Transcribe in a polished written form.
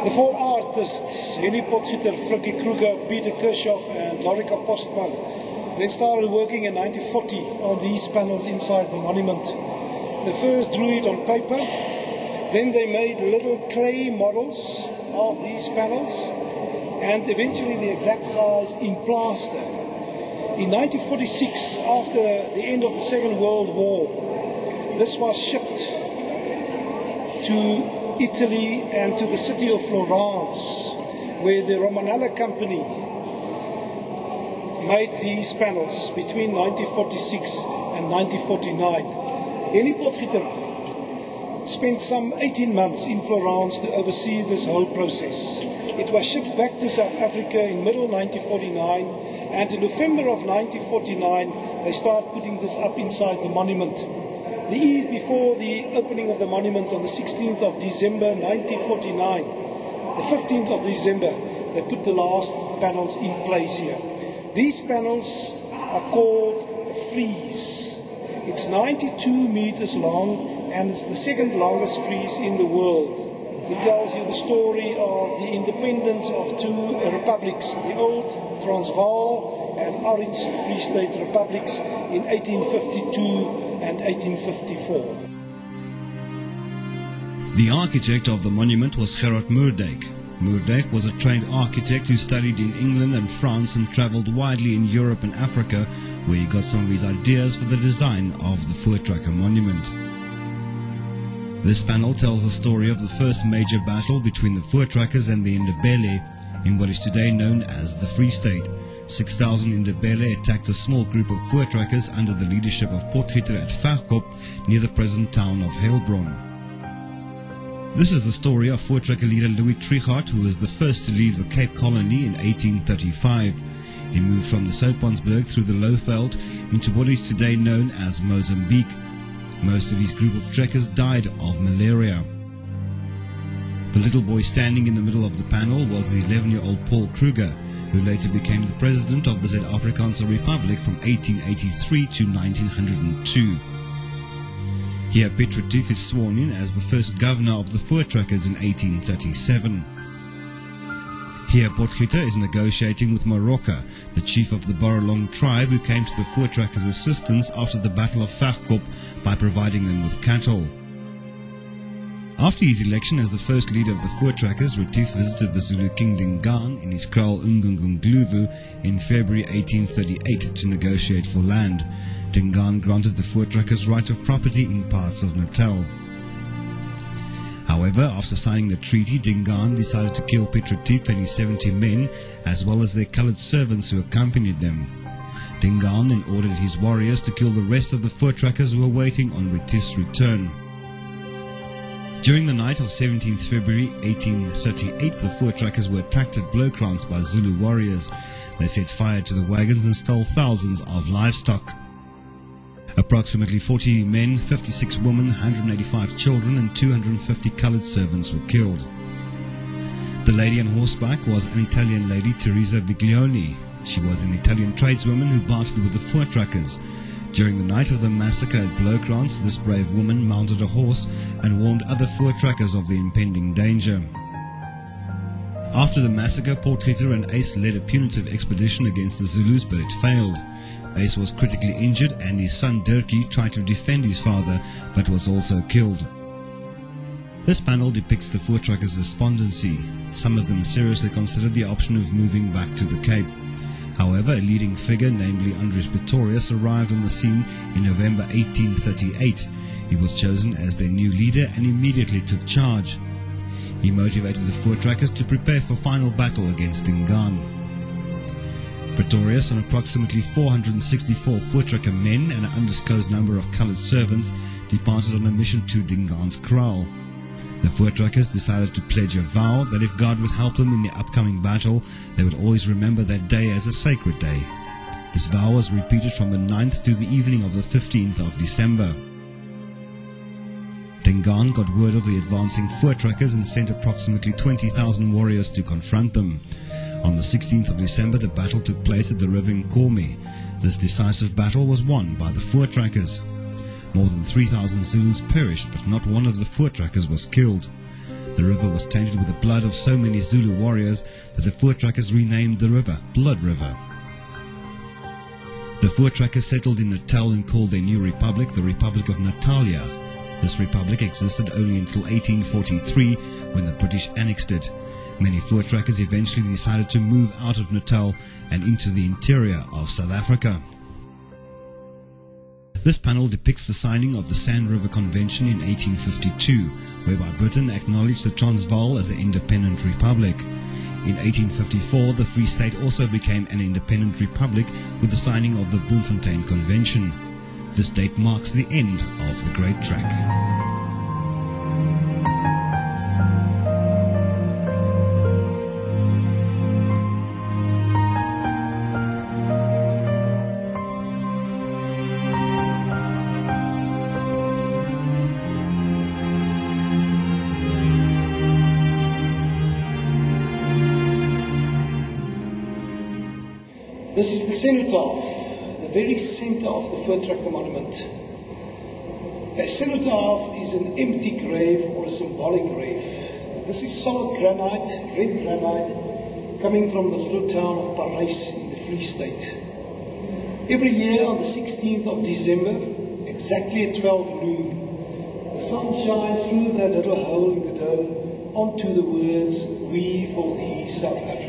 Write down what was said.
The four artists, Henny Potgieter, Frikkie Kruger, Peter Kirchhoff and Lorica Postman, they started working in 1940 on these panels inside the monument. They first drew it on paper, then they made little clay models of these panels, and eventually the exact size in plaster. In 1946, after the end of the Second World War, this was shipped to Italy and to the city of Florence, where the Romanella company made these panels between 1946 and 1949. Henny Potgieter spent some 18 months in Florence to oversee this whole process. It was shipped back to South Africa in middle 1949, and in November of 1949 they started putting this up inside the monument. The eve before the opening of the monument on the 16th of December 1949, the 15th of December, they put the last panels in place here. These panels are called frieze. It's 92 meters long, and it's the second longest frieze in the world. It tells you the story of the independence of two republics, the old Transvaal and Orange Free State republics in 1852 and 1854. The architect of the monument was Gerard Moerdijk. Moerdijk was a trained architect who studied in England and France and travelled widely in Europe and Africa, where he got some of his ideas for the design of the Voortrekker Monument. This panel tells the story of the first major battle between the Voortrekkers and the Ndebele in what is today known as the Free State. 6,000 Ndebele attacked a small group of Voortrekkers under the leadership of Potgieter at Veghkop, near the present town of Heilbron. This is the story of Voortrekker leader Louis Trichardt, who was the first to leave the Cape Colony in 1835. He moved from the Soutpansberg through the Lowveld into what is today known as Mozambique. Most of his group of trekkers died of malaria. The little boy standing in the middle of the panel was the 11-year-old Paul Kruger, who later became the president of the Zuid-Afrikaanse Republic from 1883 to 1902. Here Piet Retief is sworn in as the first governor of the Voortrekkers in 1837. Here Potgieter is negotiating with Moroka, the chief of the Borrolong tribe, who came to the Voortrekkers' assistance after the Battle of Veghkop by providing them with cattle. After his election as the first leader of the Voortrekkers, Retief visited the Zulu king Dingaan in his kraal Ngungungluvu in February 1838 to negotiate for land. Dingaan granted the Voortrekkers right of property in parts of Natal. However, after signing the treaty, Dingaan decided to kill Piet Retief and his 70 men, as well as their coloured servants who accompanied them. Dingaan then ordered his warriors to kill the rest of the Voortrekkers who were waiting on Retief's return. During the night of 17th February 1838, the Voortrekkers were attacked at Blokrans by Zulu warriors. They set fire to the wagons and stole thousands of livestock. Approximately 40 men, 56 women, 185 children and 250 coloured servants were killed. The lady on horseback was an Italian lady, Teresa Viglioni. She was an Italian tradeswoman who bartered with the Voortrekkers. During the night of the massacre at Blokrans, this brave woman mounted a horse and warned other Voortrekkers of the impending danger. After the massacre, Potgieter and Ace led a punitive expedition against the Zulus, but it failed. Ace was critically injured and his son Dirkie tried to defend his father, but was also killed. This panel depicts the Voortrekkers' despondency. Some of them seriously considered the option of moving back to the Cape. However, a leading figure, namely Andries Pretorius, arrived on the scene in November 1838. He was chosen as their new leader and immediately took charge. He motivated the Voortrekkers to prepare for final battle against Dingaan. Pretorius and approximately 464 Voortrekker men and an undisclosed number of coloured servants departed on a mission to Dingaan's kraal. The Voortrekkers decided to pledge a vow that if God would help them in the upcoming battle, they would always remember that day as a sacred day. This vow was repeated from the 9th to the evening of the 15th of December. Dingaan got word of the advancing Voortrekkers and sent approximately 20,000 warriors to confront them. On the 16th of December, the battle took place at the river Nkomi. This decisive battle was won by the Voortrekkers. More than 3,000 Zulus perished, but not one of the Voortrekkers was killed. The river was tainted with the blood of so many Zulu warriors that the Voortrekkers renamed the river Blood River. The Voortrekkers settled in Natal and called their new republic the Republic of Natalia. This republic existed only until 1843 when the British annexed it. Many Voortrekkers eventually decided to move out of Natal and into the interior of South Africa. This panel depicts the signing of the Sand River Convention in 1852, whereby Britain acknowledged the Transvaal as an independent republic. In 1854, the Free State also became an independent republic with the signing of the Bloemfontein Convention. This date marks the end of the Great Trek. This is the cenotaph, the very center of the Voortrekker Monument. A cenotaph is an empty grave or a symbolic grave. This is solid granite, red granite, coming from the little town of Parys in the Free State. Every year on the 16th of December, exactly at 12 noon, the sun shines through that little hole in the dome onto the words, "We for thee, South Africa."